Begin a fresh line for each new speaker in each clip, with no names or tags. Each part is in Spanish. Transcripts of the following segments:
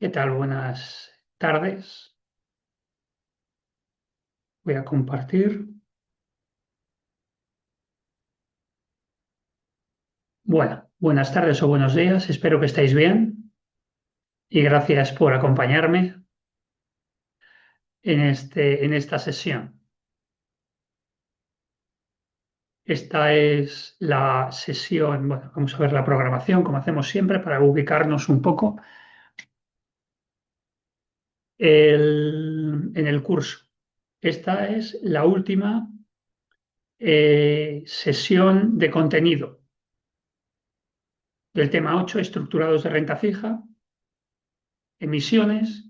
¿Qué tal? Buenas tardes. Voy a compartir. Bueno, buenas tardes o buenos días. Espero que estéis bien y gracias por acompañarme en esta sesión. Esta es la sesión, bueno, vamos a ver la programación como hacemos siempre para ubicarnos un poco en el curso. Esta es la última sesión de contenido del tema 8, estructurados de renta fija, emisiones,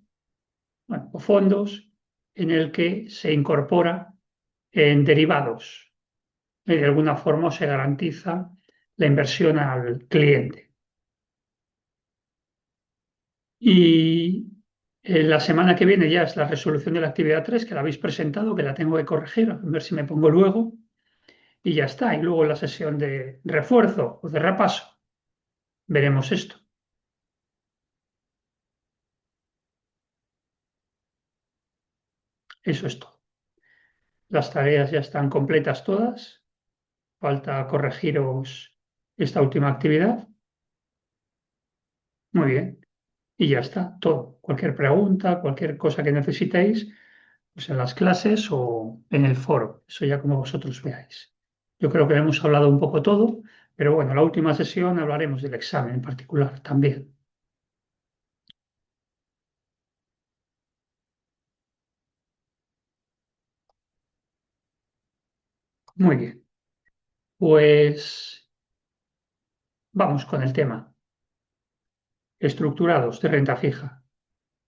bueno, o fondos, en el que se incorpora en derivados. Y de alguna forma se garantiza la inversión al cliente. Y la semana que viene ya es la resolución de la actividad 3, que la habéis presentado, que la tengo que corregir, a ver si me pongo luego, y ya está. Y luego la sesión de refuerzo o de repaso. Veremos esto. Eso es todo. Las tareas ya están completas todas. Falta corregiros esta última actividad. Muy bien. Y ya está, todo. Cualquier pregunta, cualquier cosa que necesitéis, pues en las clases o en el foro. Eso ya como vosotros veáis. Yo creo que hemos hablado un poco todo, pero bueno, la última sesión hablaremos del examen en particular también. Muy bien. Pues vamos con el tema. Estructurados de renta fija.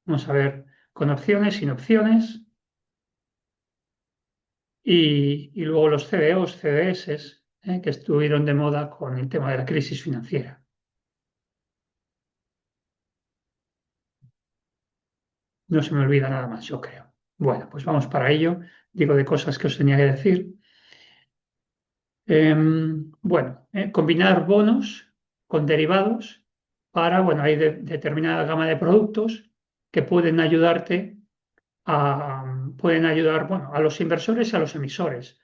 Vamos a ver con opciones, sin opciones y luego los CDOs, CDS, que estuvieron de moda con el tema de la crisis financiera. No se me olvida nada más, yo creo. Bueno, pues vamos para ello. Digo de cosas que os tenía que decir. Bueno, combinar bonos con derivados para, bueno, hay determinada gama de productos que pueden ayudarte pueden ayudar, bueno, a los inversores y a los emisores,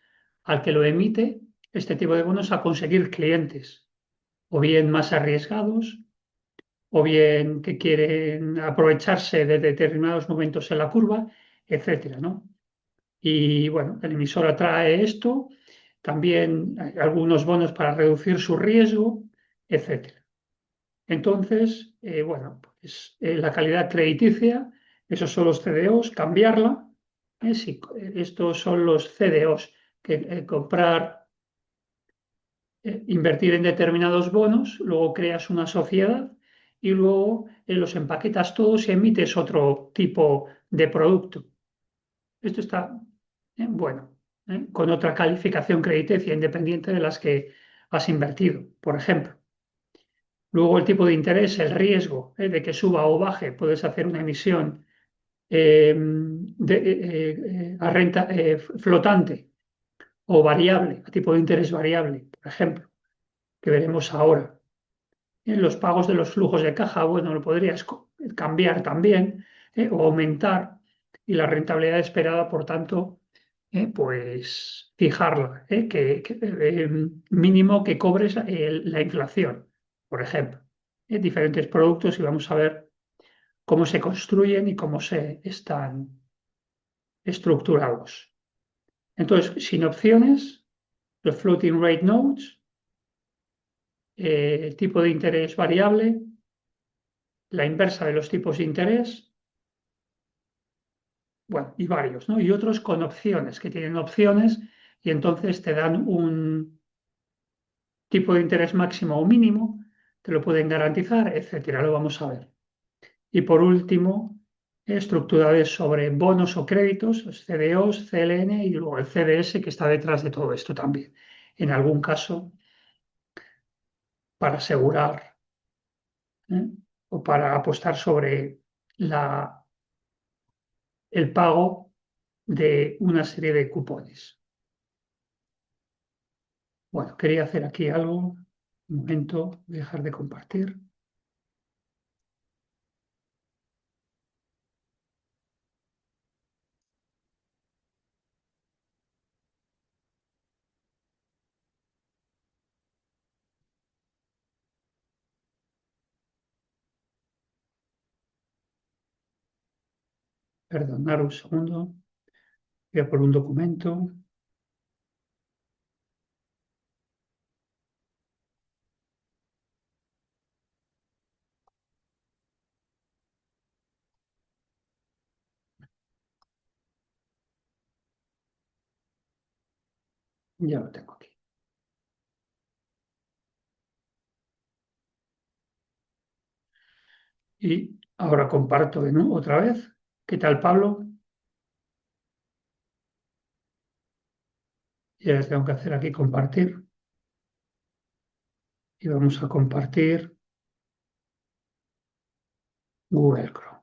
al que lo emite este tipo de bonos a conseguir clientes, o bien más arriesgados, o bien que quieren aprovecharse de determinados momentos en la curva, etcétera, ¿no? Y bueno, el emisor atrae esto, también hay algunos bonos para reducir su riesgo, etcétera. Entonces, bueno, pues la calidad crediticia, esos son los CDOs, cambiarla. Sí, estos son los CDOs, que comprar, invertir en determinados bonos, luego creas una sociedad y luego los empaquetas todos y emites otro tipo de producto. Esto está bueno, con otra calificación crediticia independiente de las que has invertido, por ejemplo. Luego el tipo de interés, el riesgo de que suba o baje, puedes hacer una emisión a renta flotante o variable, a tipo de interés variable, por ejemplo, que veremos ahora. En los pagos de los flujos de caja, bueno, lo podrías cambiar también o aumentar y la rentabilidad esperada, por tanto, pues fijarla, mínimo que cobres la inflación, por ejemplo. Diferentes productos y vamos a ver cómo se construyen y cómo se están estructurados. Entonces, sin opciones, los floating rate notes, tipo de interés variable, la inversa de los tipos de interés, bueno, y varios, ¿no? Y otros con opciones, que tienen opciones y entonces te dan un tipo de interés máximo o mínimo, te lo pueden garantizar, etcétera. Lo vamos a ver. Y por último, estructurales sobre bonos o créditos, los CDOs, CLN y luego el CDS que está detrás de todo esto también. En algún caso, para asegurar, ¿eh? O para apostar sobre la, el pago de una serie de cupones. Bueno, quería hacer aquí algo. Un momento, dejar de compartir. Perdonar un segundo. Voy a por un documento. Ya lo tengo aquí. Y ahora comparto de nuevo otra vez. ¿Qué tal, Pablo? Y ahora tengo que hacer aquí compartir. Y vamos a compartir Google Chrome.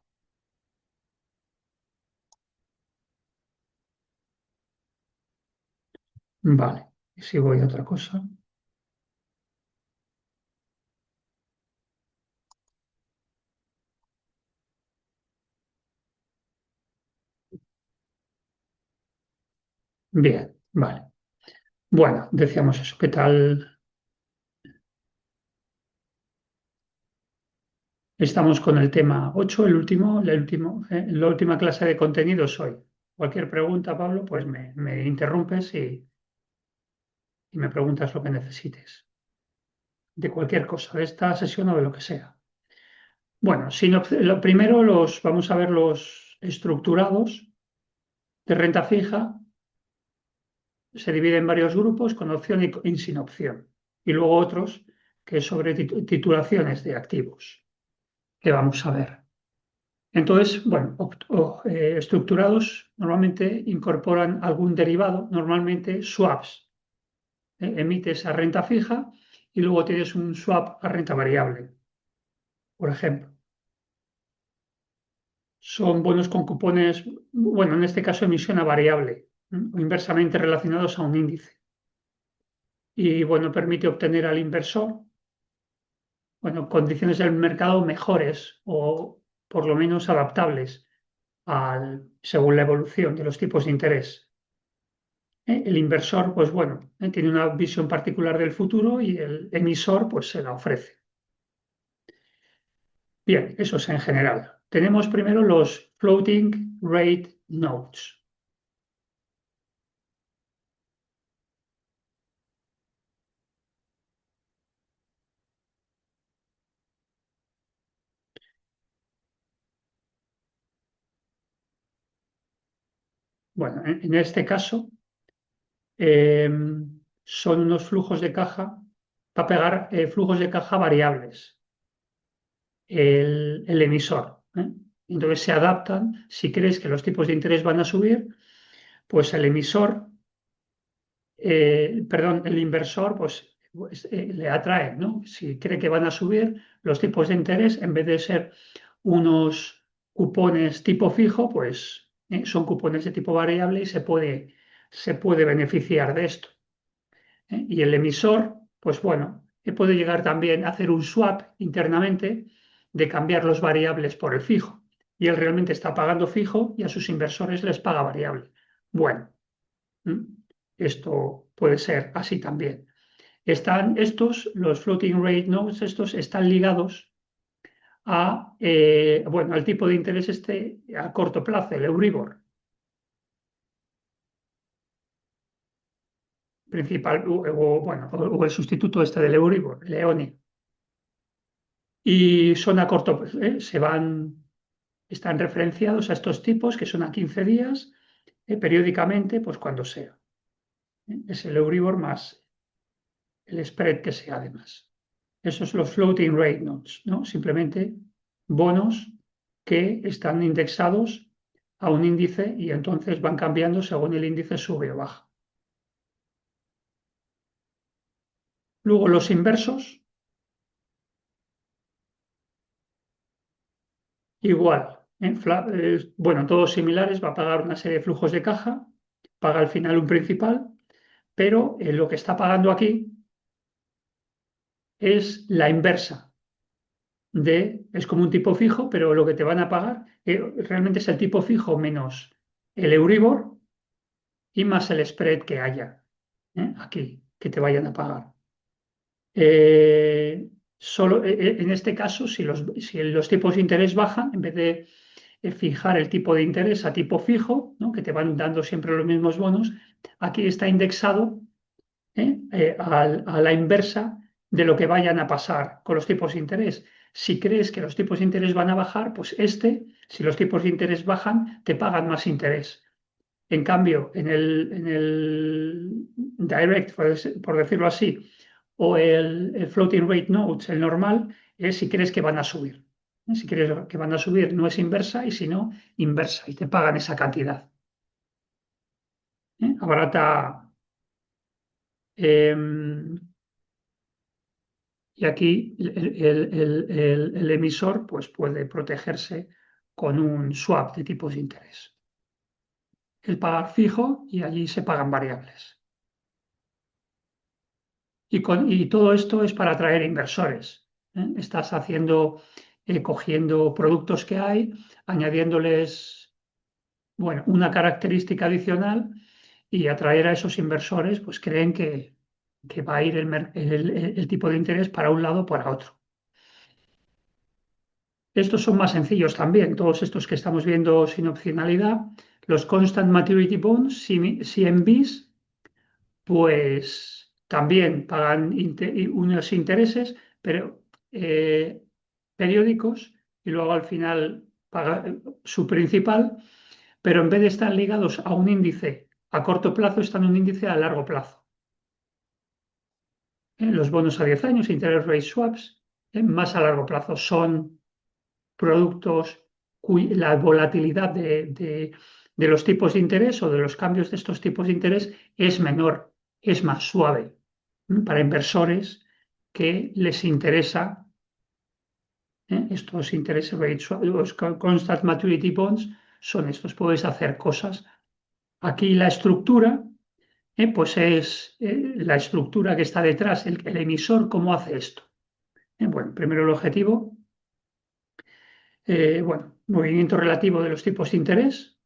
Vale. Y si voy a otra cosa. Bien, vale. Bueno, decíamos eso. ¿Qué tal? Estamos con el tema 8, la última clase de contenidos hoy. Cualquier pregunta, Pablo, pues me interrumpes y me preguntas lo que necesites. De cualquier cosa, de esta sesión o de lo que sea. Bueno, lo primero vamos a ver los estructurados de renta fija. Se divide en varios grupos con opción y sin opción. Y luego otros que es sobre titulaciones de activos, que vamos a ver. Entonces, bueno, estructurados normalmente incorporan algún derivado, normalmente swaps. Emites a renta fija y luego tienes un swap a renta variable, por ejemplo. Son bonos con cupones, bueno, en este caso emisión a variable, o inversamente relacionados a un índice. Y bueno, permite obtener al inversor, bueno, condiciones del mercado mejores o por lo menos adaptables según la evolución de los tipos de interés. El inversor, pues bueno, tiene una visión particular del futuro y el emisor, pues se la ofrece. Bien, eso es en general. Tenemos primero los floating rate notes. Bueno, en este caso eh, son unos flujos de caja, para pegar flujos de caja variables, el emisor. Entonces se adaptan, si crees que los tipos de interés van a subir, pues el emisor, perdón, el inversor, pues, le atrae, ¿no? Si cree que van a subir los tipos de interés, en vez de ser unos cupones tipo fijo, pues son cupones de tipo variable y se puede beneficiar de esto. Y el emisor, pues bueno, puede llegar también a hacer un swap internamente de cambiar los variables por el fijo. Y él realmente está pagando fijo y a sus inversores les paga variable. Bueno, esto puede ser así también. Los floating rate notes, estos están ligados bueno, al tipo de interés este a corto plazo, el Euribor principal, bueno, o el sustituto este del Euribor, el EONI. Y son a corto, están referenciados a estos tipos que son a 15 días, periódicamente, pues cuando sea. Es el Euribor más el spread que sea además. Esos son los floating rate notes, ¿no? Simplemente bonos que están indexados a un índice y entonces van cambiando según el índice sube o baja. Luego los inversos, igual. Bueno, todos similares, va a pagar una serie de flujos de caja, paga al final un principal, pero lo que está pagando aquí es la inversa es como un tipo fijo, pero lo que te van a pagar realmente es el tipo fijo menos el Euribor y más el spread que haya aquí, que te vayan a pagar. En este caso, si los tipos de interés bajan, en vez de fijar el tipo de interés a tipo fijo, ¿no? Que te van dando siempre los mismos bonos. Aquí está indexado a la inversa de lo que vayan a pasar con los tipos de interés. Si crees que los tipos de interés van a bajar, pues si los tipos de interés bajan, te pagan más interés. En cambio, en el direct, por decirlo así, o el floating rate notes, el normal, es si crees que van a subir. Si crees que van a subir, no es inversa, y si no, inversa, y te pagan esa cantidad. Abarata. em, Y aquí el emisor pues, puede protegerse con un swap de tipos de interés. El pagar fijo y allí se pagan variables. Y todo esto es para atraer inversores. Estás cogiendo productos que hay, añadiéndoles, bueno, una característica adicional y atraer a esos inversores, pues creen que va a ir el tipo de interés para un lado o para otro. Estos son más sencillos también, todos estos que estamos viendo sin opcionalidad. Los Constant Maturity Bonds, CMBs, pues también pagan unos intereses, pero periódicos, y luego al final paga su principal, pero en vez de estar ligados a un índice a corto plazo, están en un índice a largo plazo. Los bonos a 10 años, interest rate swaps, más a largo plazo, son productos la volatilidad de los tipos de interés o de los cambios de estos tipos de interés es menor, es más suave para inversores que les interesa estos interés rate los constant maturity bonds son estos, puedes hacer cosas. Aquí la estructura, pues es la estructura que está detrás, el emisor, ¿cómo hace esto? Bueno, primero el objetivo. Bueno, movimiento relativo de los tipos de interés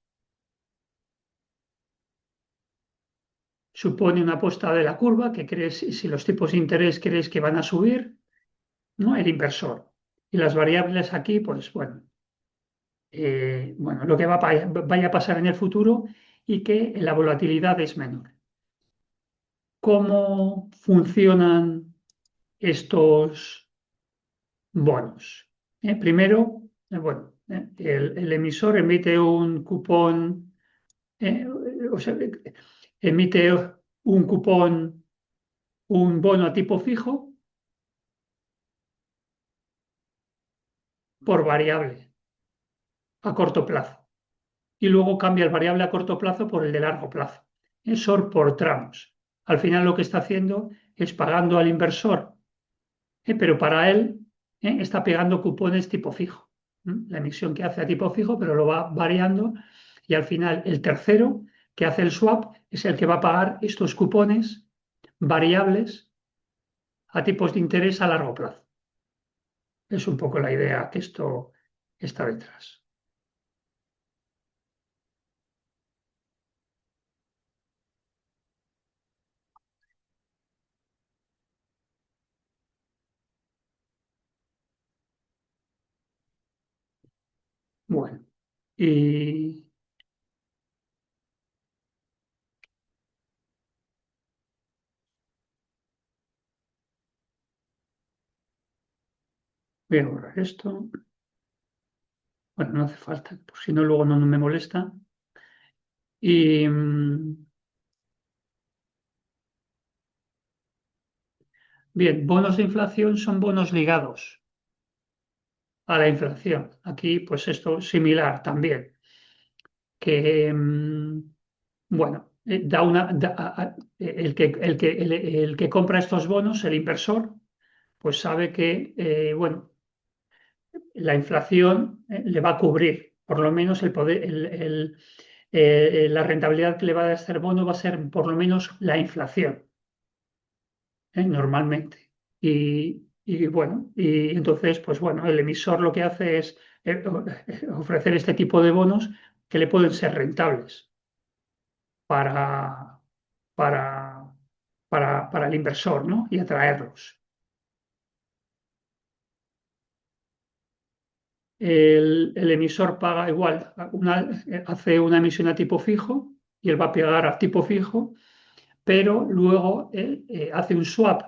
supone una apuesta de la curva que crees, si los tipos de interés crees que van a subir, ¿no? El inversor. Y las variables aquí, pues bueno, lo que vaya a pasar en el futuro y que la volatilidad es menor. ¿Cómo funcionan estos bonos? Primero, bueno, el emisor emite un cupón, eh, o sea, emite un cupón, un bono a tipo fijo por variable a corto plazo. Y luego cambia el variable a corto plazo por el de largo plazo. Eso por tramos. Al final lo que está haciendo es pagando al inversor, pero para él está pegando cupones tipo fijo. La emisión que hace a tipo fijo, pero lo va variando y al final el tercero que hace el swap es el que va a pagar estos cupones variables a tipos de interés a largo plazo. Es un poco la idea que esto está detrás. Bueno, y voy a borrar esto. Bueno, no hace falta, por si no, luego no me molesta. Y bien, bonos de inflación son bonos ligados a la inflación. Aquí, pues esto similar también, que, bueno, el que compra estos bonos, el inversor, pues sabe que, bueno, la inflación le va a cubrir, por lo menos el poder, la rentabilidad que le va a dar este bono va a ser por lo menos la inflación, normalmente. Y bueno, y entonces, pues bueno, el emisor lo que hace es ofrecer este tipo de bonos que le pueden ser rentables para, para, para el inversor, ¿no? Y atraerlos. 。 . 。 . 。 . 。 . 。 . 。 . 。 . 。 . 。 . 。 . 。 . 。 . 。 . 。 。 . 。 。 . 。 。 . 。 。 . 。 . 。 . 。 . 。 . 。 . 。 . 。 . 。 . 。 . el emisor paga igual, hace una emisión a tipo fijo y él va a pagar a tipo fijo, pero luego él hace un swap,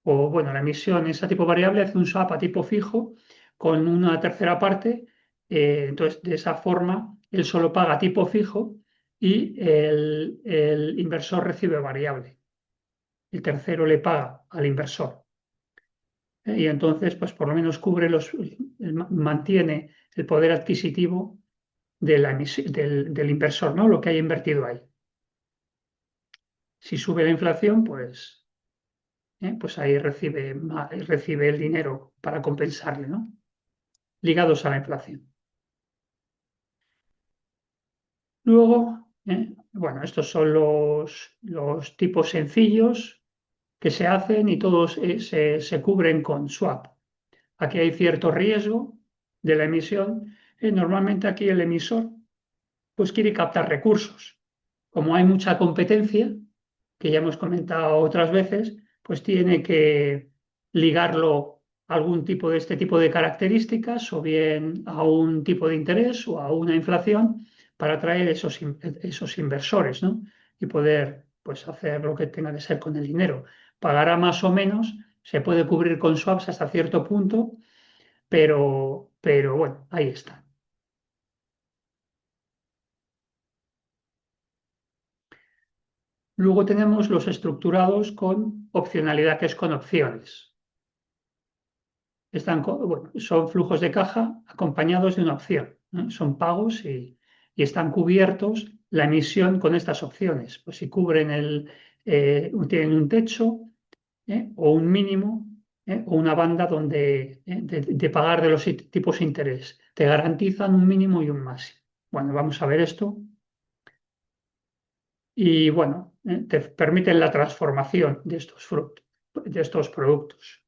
o bueno, la emisión es a tipo variable, hace un swap a tipo fijo con una tercera parte. Entonces, de esa forma, él solo paga tipo fijo y el inversor recibe variable. El tercero le paga al inversor. Y entonces, pues por lo menos cubre mantiene el poder adquisitivo del inversor, ¿no? Lo que haya invertido ahí. Si sube la inflación, pues ahí recibe el dinero para compensarle, ¿no? Ligados a la inflación. Luego, bueno, estos son los tipos sencillos que se hacen y todos se cubren con swap. Aquí hay cierto riesgo de la emisión. Normalmente aquí el emisor pues quiere captar recursos. Como hay mucha competencia, que ya hemos comentado otras veces, pues tiene que ligarlo a algún tipo de este tipo de características o bien a un tipo de interés o a una inflación para atraer esos inversores, ¿no? Y poder pues hacer lo que tenga que ser con el dinero. Pagará más o menos, se puede cubrir con swaps hasta cierto punto, pero bueno, ahí está. Luego tenemos los estructurados con opcionalidad, que es con opciones. Bueno, son flujos de caja acompañados de una opción, ¿no? Son pagos y están cubiertos la emisión con estas opciones. Pues si cubren tienen un techo, o un mínimo, o una banda de pagar de los tipos de interés. Te garantizan un mínimo y un máximo. Bueno, vamos a ver esto. Y bueno, te permiten la transformación de estos frutos, de estos productos.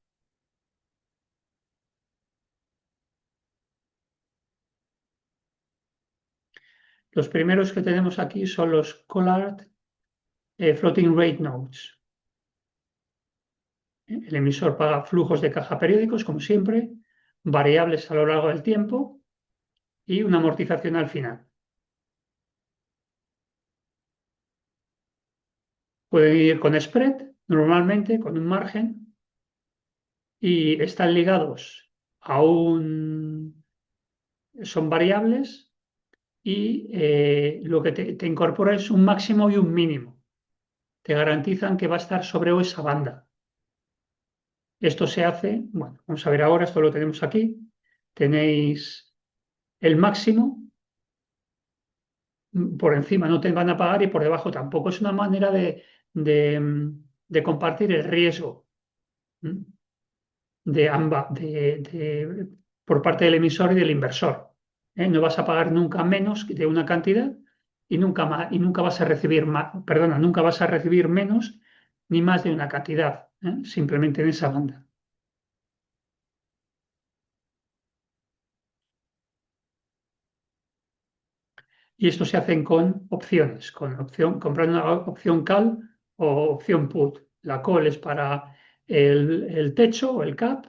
Los primeros que tenemos aquí son los Collard Floating Rate Notes. El emisor paga flujos de caja periódicos, como siempre, variables a lo largo del tiempo y una amortización al final. Pueden ir con spread, normalmente con un margen, y están ligados a son variables y lo que te incorpora es un máximo y un mínimo. Te garantizan que va a estar sobre esa banda. Esto se hace, bueno, vamos a ver ahora, esto lo tenemos aquí. Tenéis el máximo, por encima no te van a pagar y por debajo tampoco. Es una manera de compartir el riesgo, ¿m? de ambas, por parte del emisor y del inversor. No vas a pagar nunca menos de una cantidad y nunca más, y nunca vas a recibir más, perdona, nunca vas a recibir menos ni más de una cantidad, simplemente en esa banda. Y esto se hacen con opciones, comprando una opción call o opción put. La call es para el techo o el cap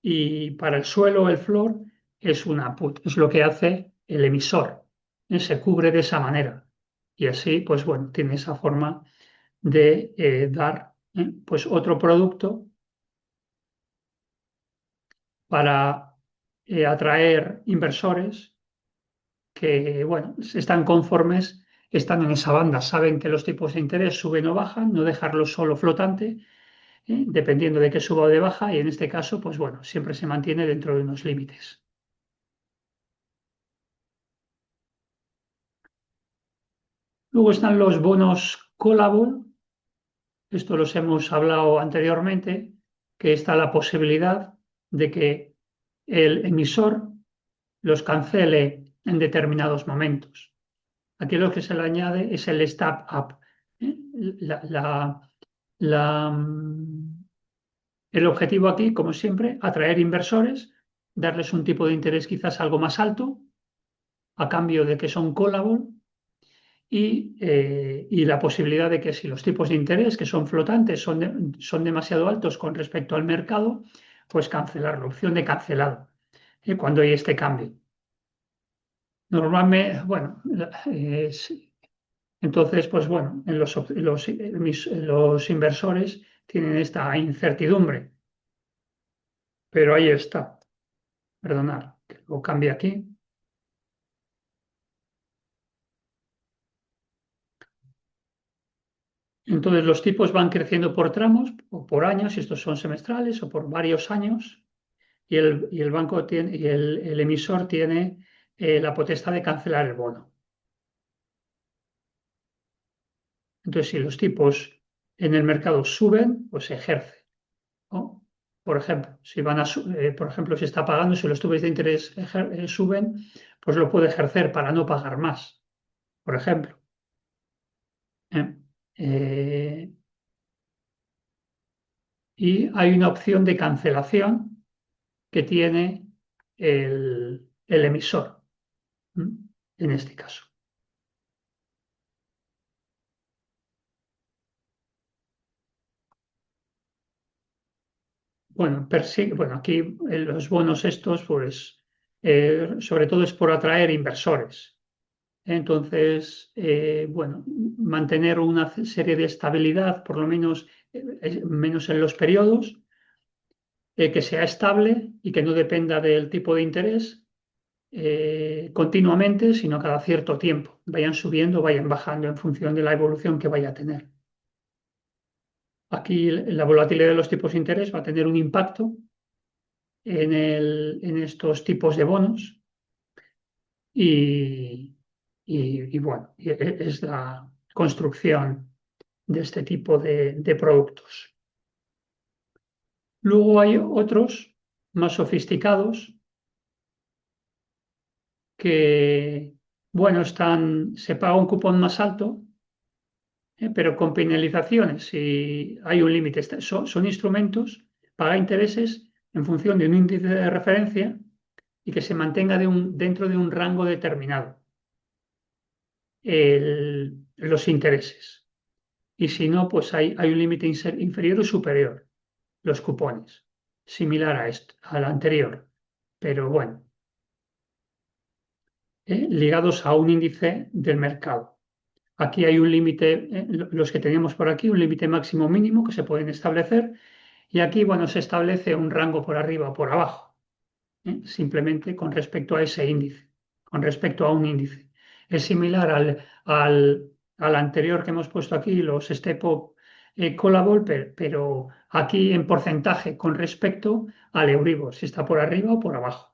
y para el suelo o el floor es una put. Es lo que hace el emisor. Se cubre de esa manera. Y así, pues bueno, tiene esa forma de dar pues otro producto para atraer inversores que, bueno, están conformes, están en esa banda, saben que los tipos de interés suben o bajan, no dejarlo solo flotante, dependiendo de que suba o de baja, y en este caso, pues bueno, siempre se mantiene dentro de unos límites. Luego están los bonos callable, esto los hemos hablado anteriormente, que está la posibilidad de que el emisor los cancele en determinados momentos. Aquí lo que se le añade es el step up. ¿eh? La, la- el objetivo aquí, como siempre, atraer inversores, darles un tipo de interés quizás algo más alto, a cambio de que son callable, y la posibilidad de que si los tipos de interés que son flotantes son demasiado altos con respecto al mercado, pues cancelar, la opción de cancelado. cuando hay este cambio. Normalmente, bueno, entonces, pues bueno, los inversores tienen esta incertidumbre, pero ahí está. Perdonad, que lo cambie aquí. Entonces, los tipos van creciendo por tramos o por años, estos son semestrales o por varios años, y el banco tiene, y el emisor tiene la potestad de cancelar el bono. Entonces, si los tipos en el mercado suben, pues se ejerce, ¿no? Por ejemplo, por ejemplo, si está pagando, si los tipos de interés suben, pues lo puede ejercer para no pagar más, por ejemplo. ¿Eh? Eh, y hay una opción de cancelación que tiene el emisor, ¿m? En este caso. Bueno, bueno, aquí los bonos estos, pues, sobre todo es por atraer inversores. Entonces, bueno, mantener una serie de estabilidad, por lo menos, menos en los periodos, que sea estable y que no dependa del tipo de interés continuamente, sino cada cierto tiempo. Vayan subiendo, vayan bajando en función de la evolución que vaya a tener. Aquí la volatilidad de los tipos de interés va a tener un impacto en estos tipos de bonos y, bueno, es la construcción de este tipo de productos. Luego hay otros más sofisticados que, bueno, se paga un cupón más alto, pero con penalizaciones. Si hay un límite, son instrumentos, paga intereses en función de un índice de referencia y que se mantenga dentro de un rango determinado los intereses. Y si no, pues hay un límite inferior o superior, los cupones, similar a esto, al anterior. Pero bueno, ligados a un índice del mercado. Aquí hay un límite, los que teníamos por aquí, un límite máximo mínimo que se pueden establecer. Y aquí, bueno, se establece un rango por arriba o por abajo, simplemente con respecto a ese índice, con respecto a un índice. Es similar al anterior que hemos puesto aquí, los Step-up Callable, pero aquí en porcentaje con respecto al Euribor, si está por arriba o por abajo.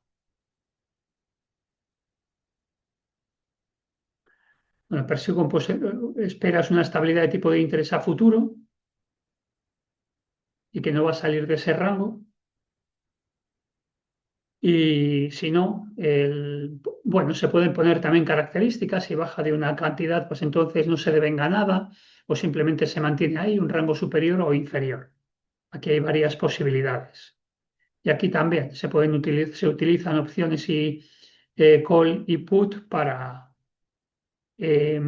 Bueno, persigo, pues, esperas una estabilidad de tipo de interés a futuro y que no va a salir de ese rango. Y si no, bueno, se pueden poner también características. Si baja de una cantidad, pues entonces no se devenga nada o simplemente se mantiene ahí un rango superior o inferior. Aquí hay varias posibilidades. Y aquí también se utilizan opciones y call y put para eh,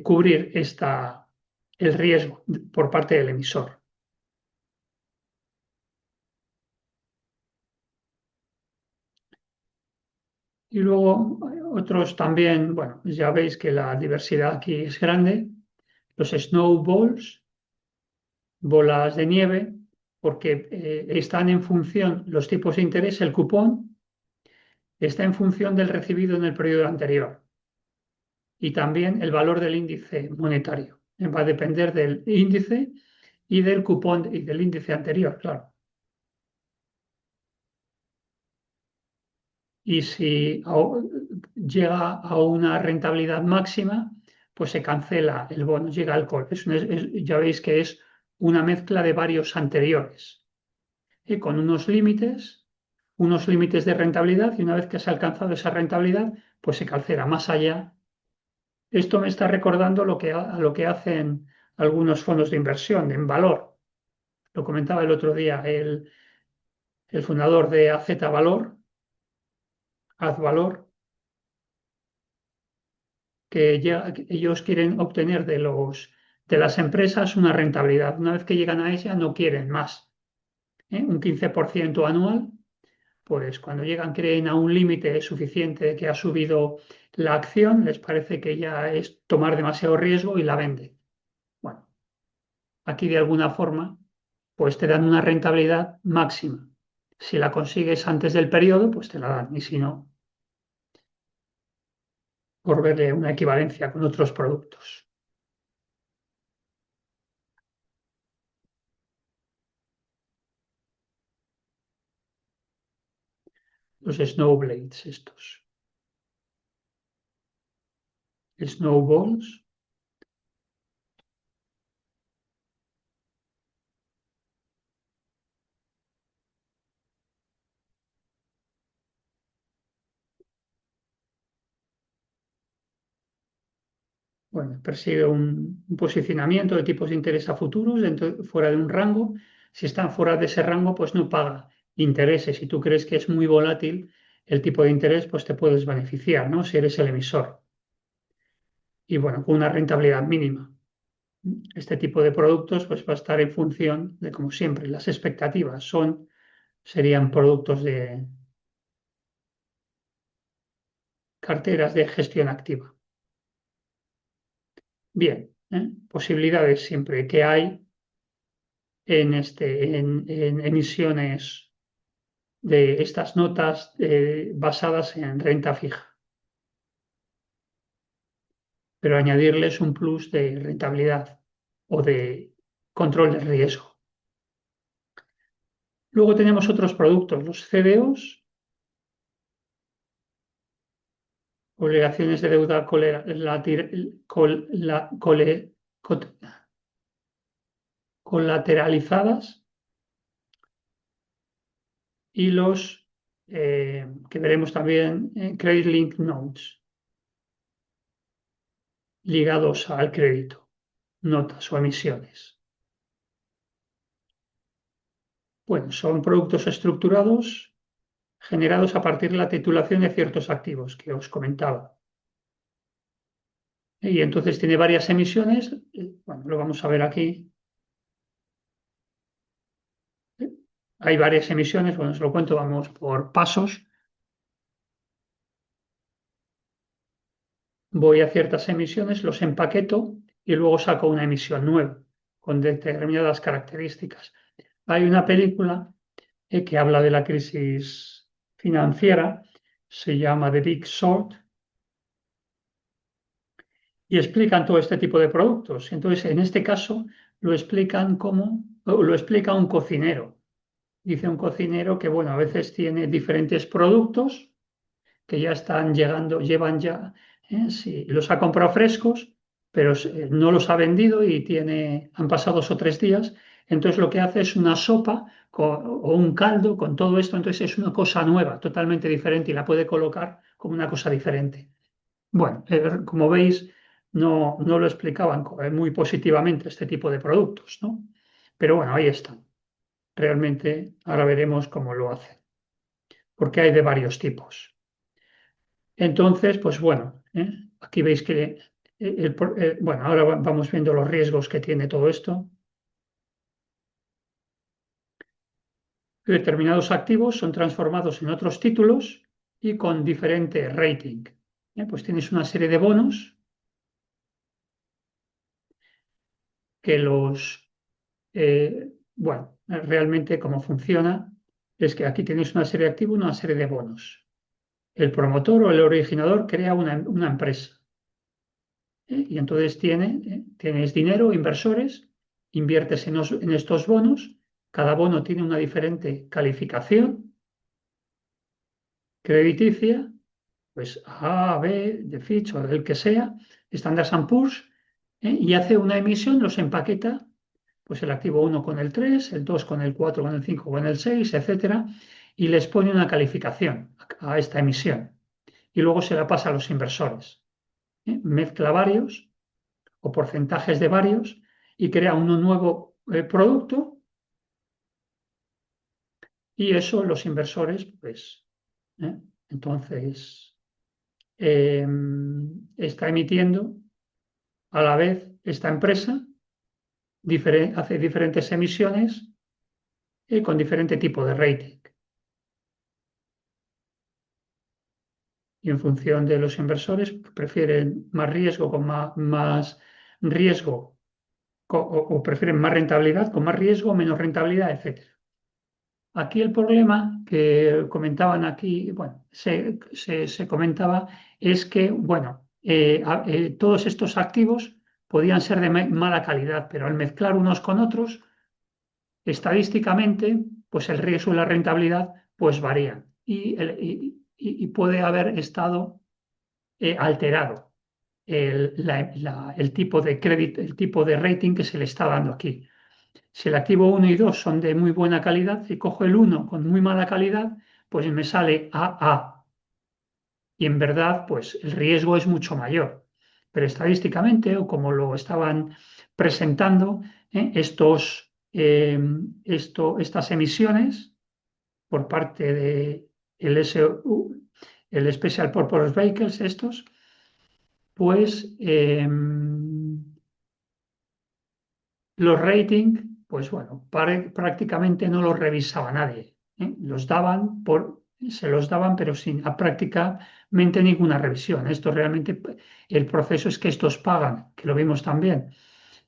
cubrir el riesgo por parte del emisor. Y luego otros también, bueno, ya veis que la diversidad aquí es grande. Los snowballs, bolas de nieve, porque están en función, los tipos de interés, el cupón está en función del recibido en el periodo anterior y también el valor del índice monetario. Va a depender del índice y del cupón y del índice anterior, claro. Y si llega a una rentabilidad máxima, pues se cancela el bono, llega al call. Ya veis que es una mezcla de varios anteriores, con unos límites de rentabilidad, y una vez que se ha alcanzado esa rentabilidad, pues se cancela más allá. Esto me está recordando a lo que hacen algunos fondos de inversión en valor. Lo comentaba el otro día el fundador de AZ Valor, Valor, que ellos quieren obtener de las empresas una rentabilidad. Una vez que llegan a ella, no quieren más, un 15% anual, pues cuando llegan, creen a un límite suficiente de que ha subido la acción, les parece que ya es tomar demasiado riesgo y la vende. Bueno, aquí de alguna forma, pues te dan una rentabilidad máxima. Si la consigues antes del periodo, pues te la dan. Y si no, por verle una equivalencia con otros productos. Los snowblades estos. Snowballs. Bueno, persigue un posicionamiento de tipos de interés a futuros fuera de un rango. Si están fuera de ese rango, pues no paga intereses. Si tú crees que es muy volátil el tipo de interés, pues te puedes beneficiar, ¿no? Si eres el emisor. Y bueno, con una rentabilidad mínima. Este tipo de productos pues va a estar en función de, como siempre, las expectativas serían productos de carteras de gestión activa. Bien, posibilidades siempre que hay en emisiones de estas notas basadas en renta fija, pero añadirles un plus de rentabilidad o de control de riesgo. Luego tenemos otros productos, los CDOs, obligaciones de deuda colateralizadas, y los que veremos también Credit Link Notes, ligados al crédito, notas o emisiones. Bueno, son productos estructurados generados a partir de la titulación de ciertos activos que os comentaba. Y entonces tiene varias emisiones. Bueno, lo vamos a ver aquí. Hay varias emisiones. Bueno, os lo cuento, vamos por pasos. Voy a ciertas emisiones, los empaqueto y luego saco una emisión nueva con determinadas características. Hay una película que habla de la crisis financiera, se llama The Big Short, y explican todo este tipo de productos. Entonces, en este caso, lo explican como, lo explica un cocinero. Dice un cocinero que, bueno, a veces tiene diferentes productos que ya están llegando, llevan ya, sí, los ha comprado frescos, pero no los ha vendido y han pasado 2 o 3 días. Entonces lo que hace es una sopa o un caldo con todo esto. Entonces es una cosa nueva, totalmente diferente y la puede colocar como una cosa diferente. Bueno, como veis, no lo explicaban muy positivamente este tipo de productos, ¿no? Pero bueno, ahí están. Realmente ahora veremos cómo lo hacen, porque hay de varios tipos. Entonces, pues bueno, aquí veis que, bueno, ahora vamos viendo los riesgos que tiene todo esto. Determinados activos son transformados en otros títulos y con diferente rating. Pues tienes una serie de bonos que bueno, realmente cómo funciona es que aquí tienes una serie de activos, una serie de bonos. El promotor o el originador crea una empresa. Y entonces tienes dinero, inversores, inviertes en estos bonos, cada bono tiene una diferente calificación crediticia, pues A, B, de Fitch o del que sea, Standard Poor's, y hace una emisión, los empaqueta, pues el activo 1 con el 3, el 2 con el 4, con el 5, con el 6, etcétera, y les pone una calificación a esta emisión. Y luego se la pasa a los inversores. Mezcla varios o porcentajes de varios y crea uno nuevo producto, y eso los inversores, pues, ¿eh? Entonces, eh, está emitiendo a la vez esta empresa, hace diferentes emisiones con diferente tipo de rating. y en función de los inversores prefieren más riesgo con más riesgo o prefieren más rentabilidad con más riesgo, menos rentabilidad, etcétera. Aquí el problema que comentaban aquí, bueno, se comentaba es que, bueno, todos estos activos podían ser de mala calidad, pero al mezclar unos con otros, estadísticamente, pues el riesgo y la rentabilidad pues varían y puede haber estado alterado el tipo de crédito, el tipo de rating que se le está dando aquí. Si el activo uno y 2 son de muy buena calidad, si cojo el uno con muy mala calidad, pues me sale AA. Y en verdad, pues el riesgo es mucho mayor. Pero estadísticamente, o como lo estaban presentando, estas emisiones por parte de el Special Purpose Vehicles, pues los ratings, pues bueno, prácticamente no los revisaba nadie, ¿eh? Se los daban, pero sin a prácticamente ninguna revisión. Esto realmente, el proceso es que estos pagan, que lo vimos también,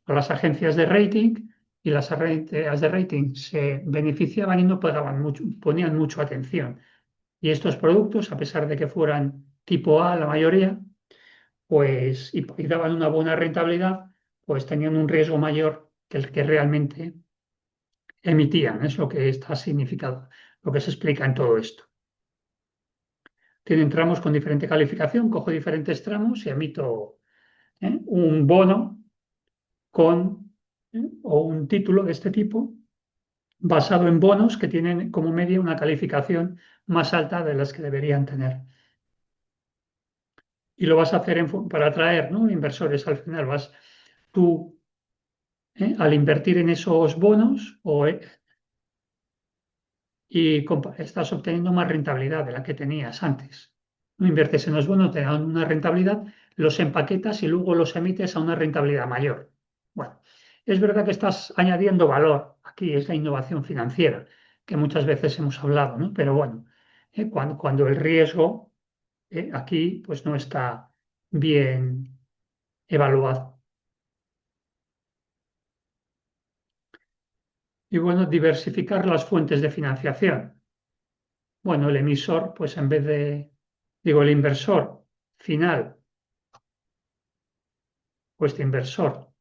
a las agencias de rating y las agencias de rating se beneficiaban y no pagaban mucho, ponían mucho atención. Y estos productos, a pesar de que fueran tipo A la mayoría, pues y daban una buena rentabilidad, pues tenían un riesgo mayor que el que realmente emitían. Es lo que está significado, lo que se explica en todo esto. Tienen tramos con diferente calificación, cojo diferentes tramos y emito un bono o un título de este tipo basado en bonos que tienen como media una calificación más alta de las que deberían tener. Y lo vas a hacer para atraer, ¿no?, inversores. Al final tú, al invertir en esos bonos estás obteniendo más rentabilidad de la que tenías antes. No inviertes en los bonos, te dan una rentabilidad, los empaquetas y luego los emites a una rentabilidad mayor. Bueno, es verdad que estás añadiendo valor. Aquí es la innovación financiera, que muchas veces hemos hablado, ¿no? Pero bueno, cuando el riesgo aquí pues no está bien evaluado. Y bueno, diversificar las fuentes de financiación. Bueno, el emisor, pues en vez digo, el inversor final, pues este inversor,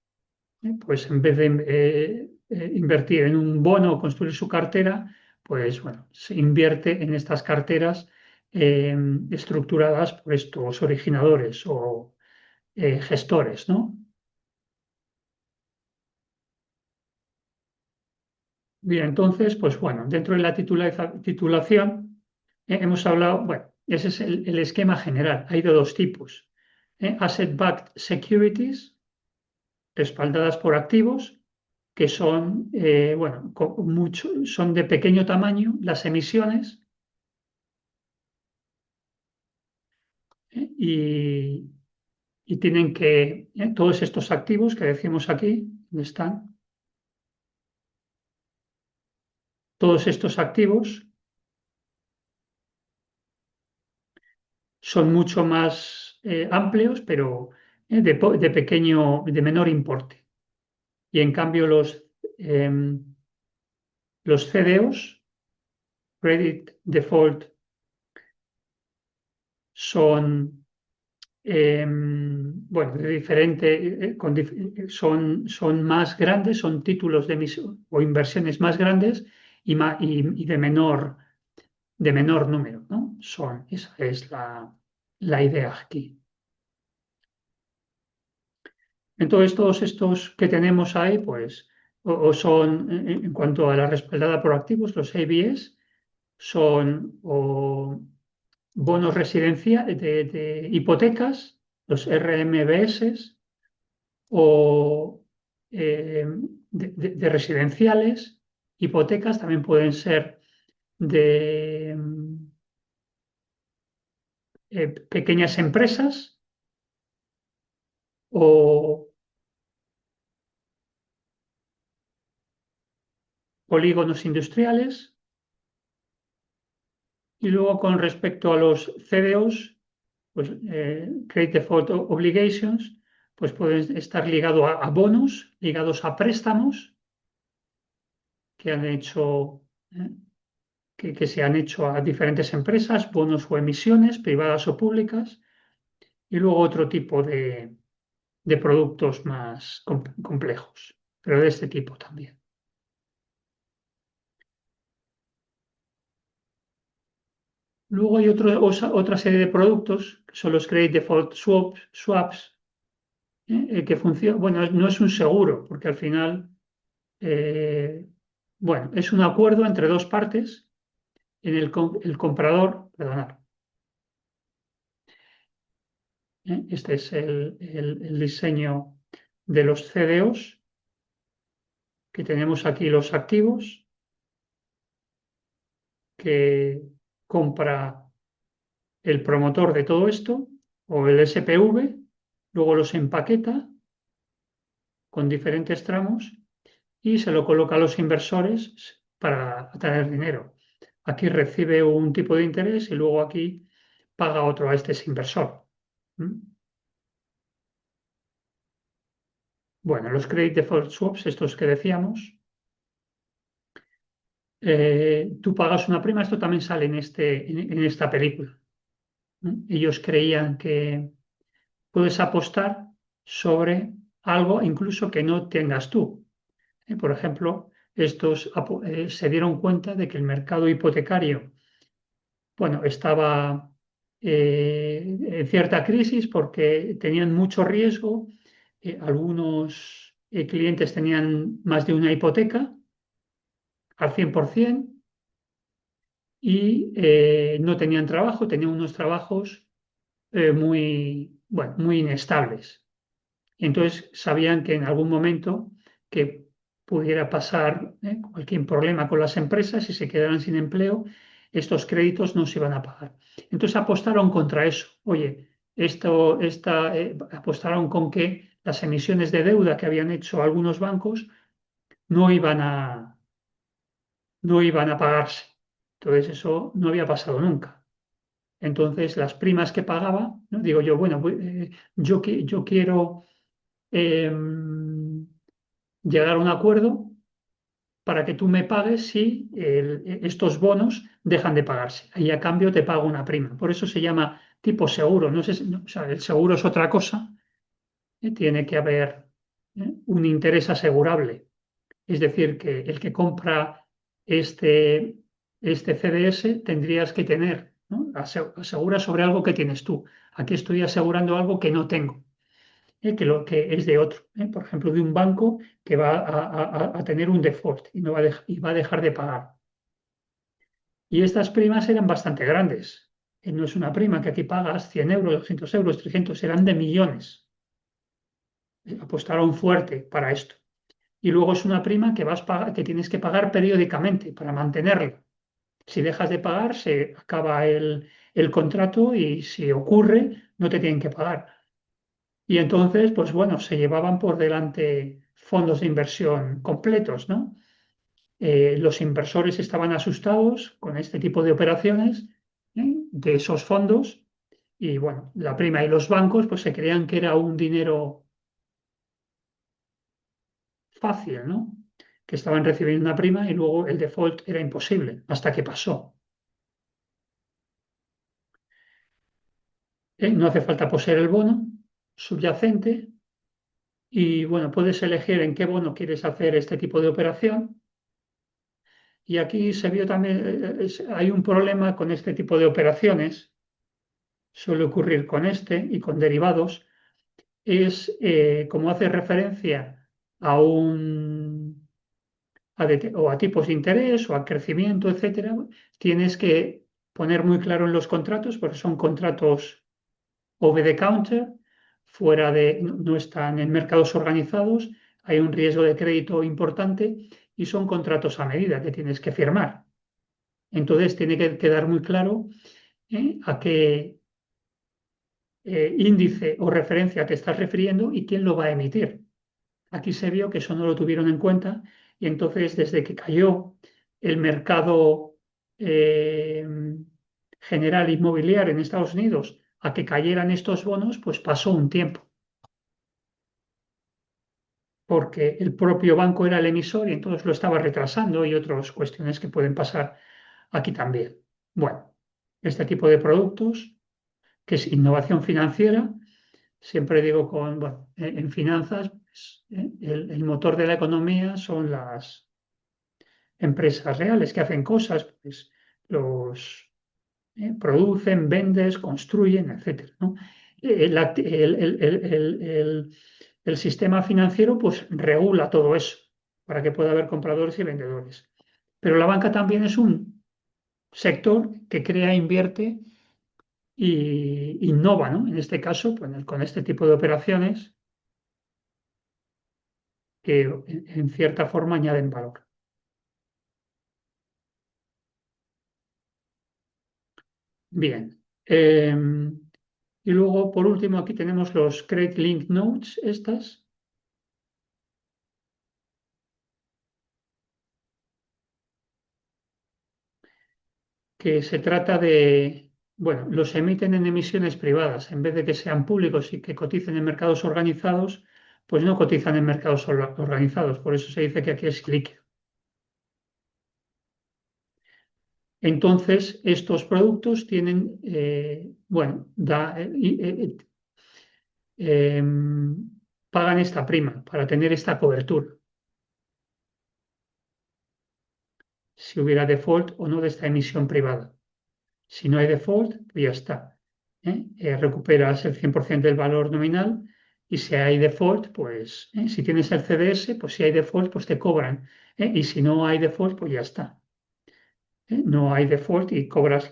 pues en vez de invertir en un bono o construir su cartera, pues bueno, se invierte en estas carteras estructuradas por estos originadores o gestores, ¿no? Bien, entonces, pues bueno, dentro de la titulación hemos hablado, bueno, ese es el esquema general. Hay de dos tipos. Asset-backed securities, respaldadas por activos, que son, bueno, son de pequeño tamaño las emisiones y, y tienen todos estos activos que decimos aquí, ¿dónde están? Todos estos activos son mucho más amplios, pero de menor importe. Y en cambio los CDOs, Credit Default, son, bueno, de diferente, son más grandes, son títulos de emisión o inversiones más grandes y de menor número, ¿no? Esa es la idea aquí. Entonces, todos estos que tenemos ahí, pues, o son, en cuanto a la respaldada por activos, los ABS, son o bonos residenciales de hipotecas, los RMBS, o de residenciales, hipotecas también pueden ser de pequeñas empresas o polígonos industriales. Y luego con respecto a los CDOs, pues Credit Default Obligations, pues pueden estar ligados a bonos, ligados a préstamos que han hecho, que se han hecho a diferentes empresas, bonos o emisiones, privadas o públicas, y luego otro tipo de productos más complejos, pero de este tipo también. Luego hay otra serie de productos, que son los Credit Default Swaps, que funciona, bueno, no es un seguro, porque al final, bueno, es un acuerdo entre dos partes en el comprador, perdonad, este es el diseño de los CDOs, que tenemos aquí los activos, que compra el promotor de todo esto, o el SPV, luego los empaqueta con diferentes tramos y se lo coloca a los inversores para atraer dinero. Aquí recibe un tipo de interés y luego aquí paga otro a este inversor. ¿Mm? Bueno, los credit default swaps, estos que decíamos, tú pagas una prima, esto también sale en esta película. Ellos creían que puedes apostar sobre algo incluso que no tengas tú. Por ejemplo, estos se dieron cuenta de que el mercado hipotecario, bueno, estaba en cierta crisis porque tenían mucho riesgo. Algunos clientes tenían más de una hipoteca al 100% y no tenían trabajo, tenían unos trabajos muy, bueno, muy inestables. Entonces sabían que en algún momento que pudiera pasar cualquier problema con las empresas y se quedaran sin empleo, estos créditos no se iban a pagar. Entonces apostaron contra eso. Oye, apostaron con que las emisiones de deuda que habían hecho algunos bancos no iban no iban a pagarse. Entonces eso no había pasado nunca. Entonces las primas que pagaba, ¿no? Digo yo, bueno, yo quiero llegar a un acuerdo para que tú me pagues si estos bonos dejan de pagarse. Ahí a cambio te pago una prima. Por eso se llama tipo seguro. No sé, o sea, el seguro es otra cosa. Tiene que haber un interés asegurable. Es decir, que el que compra este, este CDS tendrías que tener, ¿no? Asegura sobre algo que tienes tú. Aquí estoy asegurando algo que no tengo, que lo que es de otro, por ejemplo, de un banco que va a tener un default y, no va y va a dejar de pagar. Y estas primas eran bastante grandes. No es una prima que aquí pagas 100 euros, 200 euros, 300, eran de millones. Apostaron fuerte para esto. Y luego es una prima que tienes que pagar periódicamente para mantenerla. Si dejas de pagar, se acaba el contrato y si ocurre, no te tienen que pagar. Y entonces, pues bueno, se llevaban por delante fondos de inversión completos, ¿no? Los inversores estaban asustados con este tipo de operaciones, de esos fondos y bueno, la prima y los bancos pues se creían que era un dinero fácil, ¿no? Que estaban recibiendo una prima y luego el default era imposible hasta que pasó. No hace falta poseer el bono subyacente y bueno, puedes elegir en qué bono quieres hacer este tipo de operación. Y aquí se vio también, hay un problema con este tipo de operaciones, suele ocurrir con este y con derivados, es como hace referencia a o a tipos de interés o a crecimiento, etcétera, tienes que poner muy claro en los contratos, porque son contratos over the counter, no están en mercados organizados, hay un riesgo de crédito importante y son contratos a medida que tienes que firmar. Entonces tiene que quedar muy claro a qué índice o referencia te estás refiriendo y quién lo va a emitir. Aquí se vio que eso no lo tuvieron en cuenta y entonces desde que cayó el mercado general inmobiliario en Estados Unidos a que cayeran estos bonos, pues pasó un tiempo, porque el propio banco era el emisor y entonces lo estaba retrasando y otras cuestiones que pueden pasar aquí también. Bueno, este tipo de productos, que es innovación financiera, siempre digo bueno, en finanzas, pues, el motor de la economía son las empresas reales que hacen cosas, pues los producen, vendes, construyen, etcétera, ¿no? El sistema financiero pues regula todo eso para que pueda haber compradores y vendedores. Pero la banca también es un sector que crea, invierte e innova, ¿no? En este caso, pues, con este tipo de operaciones que en cierta forma añaden valor. Bien. Y luego, por último, aquí tenemos los Credit Link Notes, estas, que se trata de, bueno, los emiten en emisiones privadas, en vez de que sean públicos y que coticen en mercados organizados, pues no cotizan en mercados organizados, por eso se dice que aquí es líquido. Entonces, estos productos tienen, bueno, pagan esta prima para tener esta cobertura. Si hubiera default o no de esta emisión privada. Si no hay default, pues ya está. Recuperas el 100% del valor nominal y si hay default, pues si tienes el CDS, pues si hay default, pues te cobran. Y si no hay default, pues ya está. No hay default y cobras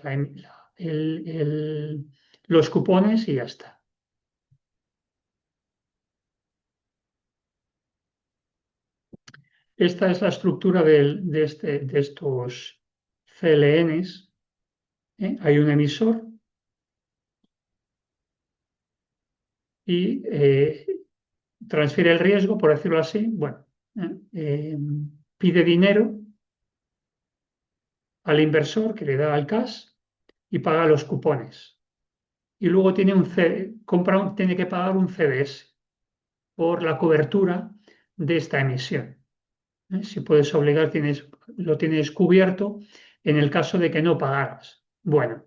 los cupones y ya está. Esta es la estructura de estos CLNs. Hay un emisor y transfiere el riesgo, por decirlo así. Bueno, pide dinero al inversor que le da al cash y paga los cupones. Y luego tiene que pagar un CDS por la cobertura de esta emisión. Si puedes obligar, lo tienes cubierto en el caso de que no pagaras. Bueno,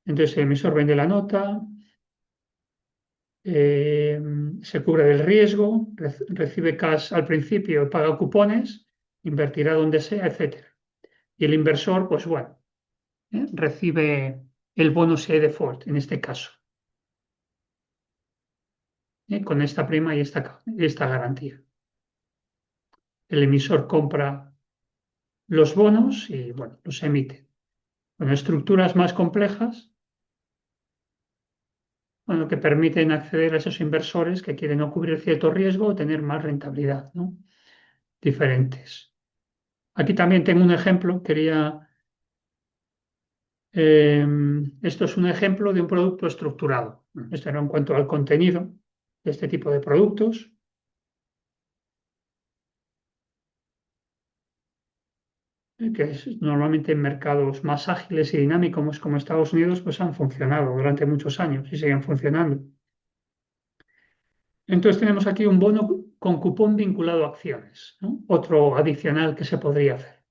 entonces el emisor vende la nota, eh, se cubre del riesgo, recibe cash al principio, paga cupones, invertirá donde sea, etcétera. Y el inversor, pues bueno, recibe el bono si hay default, en este caso, con esta prima y esta garantía. El emisor compra los bonos y bueno, los emite. Con estructuras más complejas, bueno, que permiten acceder a esos inversores que quieren no cubrir cierto riesgo o tener más rentabilidad, ¿no? Diferentes. Aquí también tengo un ejemplo, esto es un ejemplo de un producto estructurado. Esto era en cuanto al contenido de este tipo de productos. Que normalmente en mercados más ágiles y dinámicos como Estados Unidos, pues han funcionado durante muchos años y siguen funcionando. Entonces tenemos aquí un bono con cupón vinculado a acciones, ¿no? Otro adicional que se podría hacer.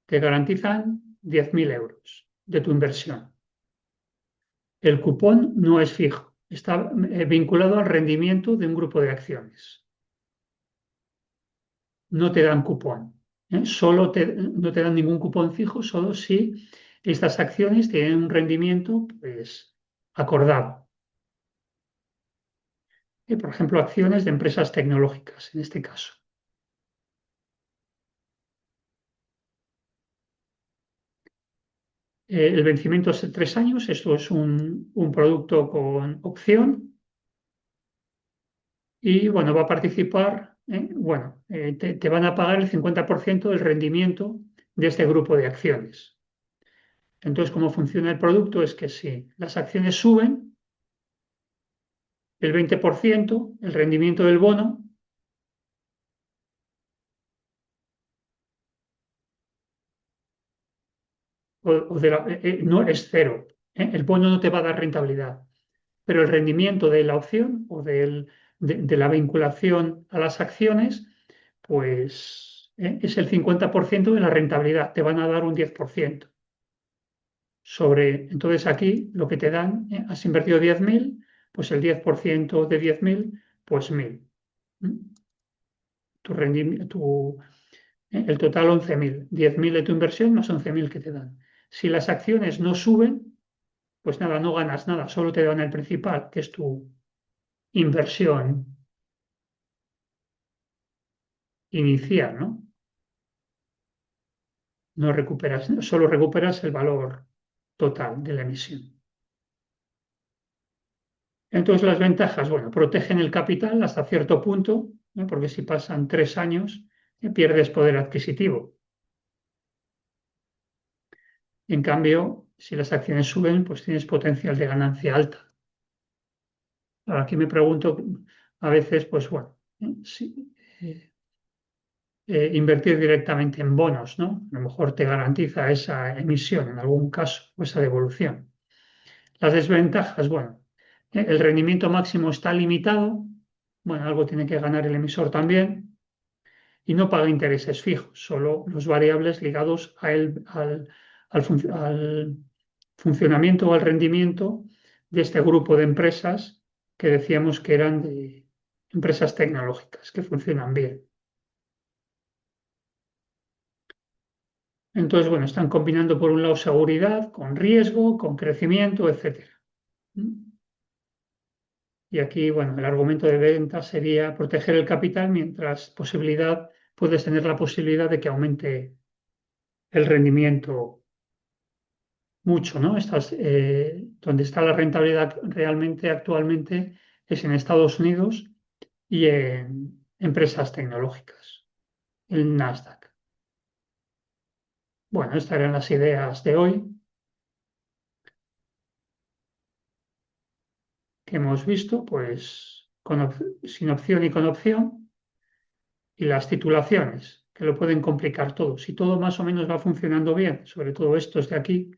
Te garantizan 10.000 euros de tu inversión. El cupón no es fijo, está vinculado al rendimiento de un grupo de acciones. No te dan cupón, no te dan ningún cupón fijo, solo si estas acciones tienen un rendimiento pues, acordado. Por ejemplo, acciones de empresas tecnológicas, en este caso. El vencimiento es de 3 años, esto es un producto con opción y bueno, va a participar, bueno, te van a pagar el 50% del rendimiento de este grupo de acciones. Entonces, cómo funciona el producto es que si las acciones suben, el 20%, el rendimiento del bono, no es cero. El bono no te va a dar rentabilidad, pero el rendimiento de la opción o de la vinculación a las acciones, pues es el 50% de la rentabilidad, te van a dar un 10%. Entonces aquí lo que te dan, has invertido 10.000, pues el 10% de 10.000, pues 1.000. ¿Mm? El total 11.000, 10.000 de tu inversión más 11.000 que te dan. Si las acciones no suben, pues nada, no ganas nada, solo te dan el principal, que es tu inversión inicial, ¿no? No recuperas, solo recuperas el valor total de la emisión. Entonces las ventajas, bueno, protegen el capital hasta cierto punto, ¿no? Porque si pasan 3 años, pierdes poder adquisitivo. En cambio, si las acciones suben, pues tienes potencial de ganancia alta. Ahora, aquí me pregunto a veces, pues bueno, eh, invertir directamente en bonos, ¿no? A lo mejor te garantiza esa emisión en algún caso o esa devolución. Las desventajas, bueno, el rendimiento máximo está limitado, bueno, algo tiene que ganar el emisor también, y no paga intereses fijos, solo los variables ligados al funcionamiento o al rendimiento de este grupo de empresas que decíamos que eran de empresas tecnológicas que funcionan bien. Entonces, bueno, están combinando por un lado seguridad con riesgo, con crecimiento, etcétera. Y aquí, bueno, el argumento de venta sería proteger el capital mientras puedes tener la posibilidad de que aumente el rendimiento mucho, ¿no? Donde está la rentabilidad realmente actualmente es en Estados Unidos y en empresas tecnológicas, el Nasdaq. Bueno, estas eran las ideas de hoy que hemos visto, pues sin opción y con opción, y las titulaciones, que lo pueden complicar todo. Si todo más o menos va funcionando bien, sobre todo estos de aquí,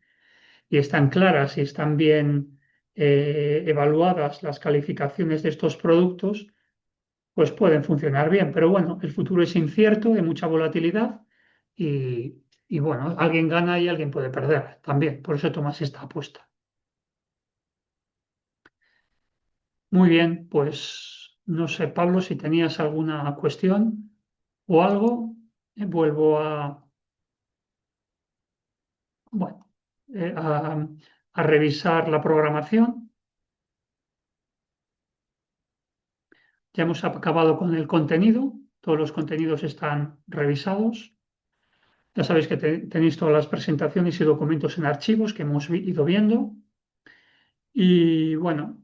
y están claras y están bien evaluadas las calificaciones de estos productos, pues pueden funcionar bien. Pero bueno, el futuro es incierto, de mucha volatilidad y bueno, alguien gana y alguien puede perder también. Por eso tomas esta apuesta. Muy bien, pues no sé, Pablo, si tenías alguna cuestión o algo, vuelvo bueno, a revisar la programación. Ya hemos acabado con el contenido, todos los contenidos están revisados. Ya sabéis que tenéis todas las presentaciones y documentos en archivos que hemos ido viendo. Y bueno,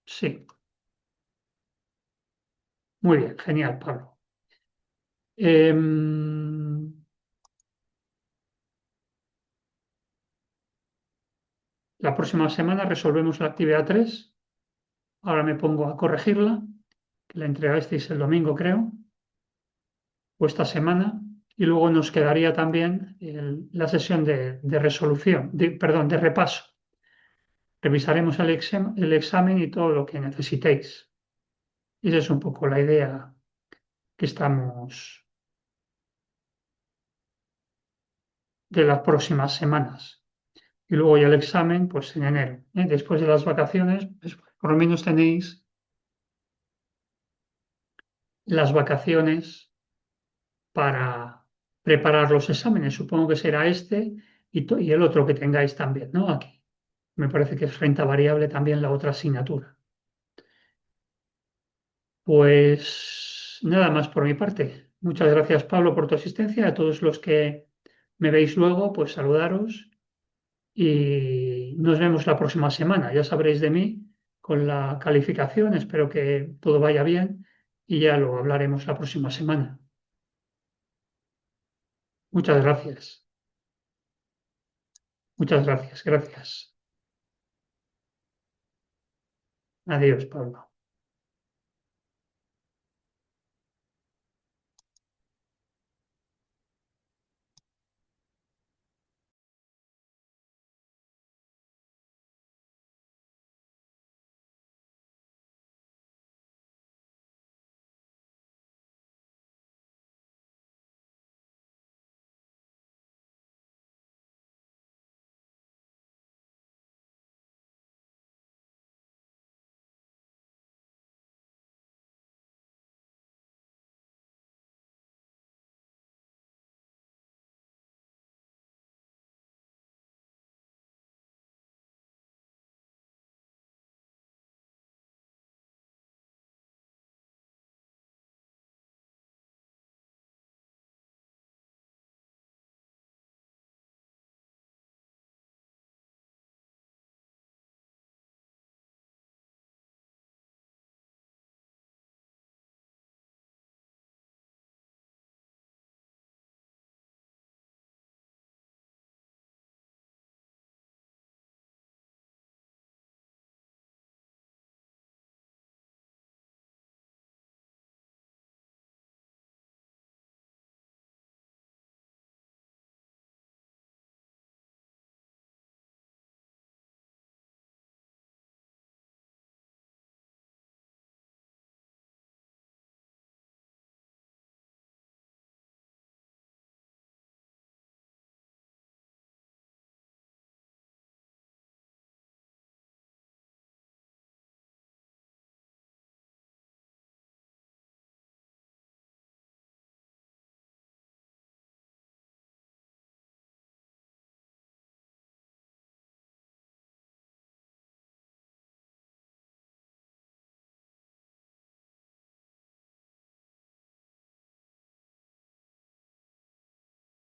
sí, muy bien, genial, Pablo. Em, la próxima semana resolvemos la actividad 3. Ahora me pongo a corregirla, que la entregasteis el domingo, creo, o esta semana. Y luego nos quedaría también la sesión de resolución, perdón, de repaso. Revisaremos el examen y todo lo que necesitéis. Y esa es un poco la idea que estamos de las próximas semanas. Y luego ya el examen, pues en enero. Después de las vacaciones, pues, por lo menos tenéis las vacaciones para preparar los exámenes. Supongo que será este y el otro que tengáis también, ¿no? Aquí. Me parece que es renta variable también la otra asignatura. Pues nada más por mi parte. Muchas gracias, Pablo, por tu asistencia. A todos los que me veis luego, pues saludaros y nos vemos la próxima semana. Ya sabréis de mí con la calificación. Espero que todo vaya bien y ya lo hablaremos la próxima semana. Muchas gracias. Muchas gracias. Gracias. Adiós, Pablo.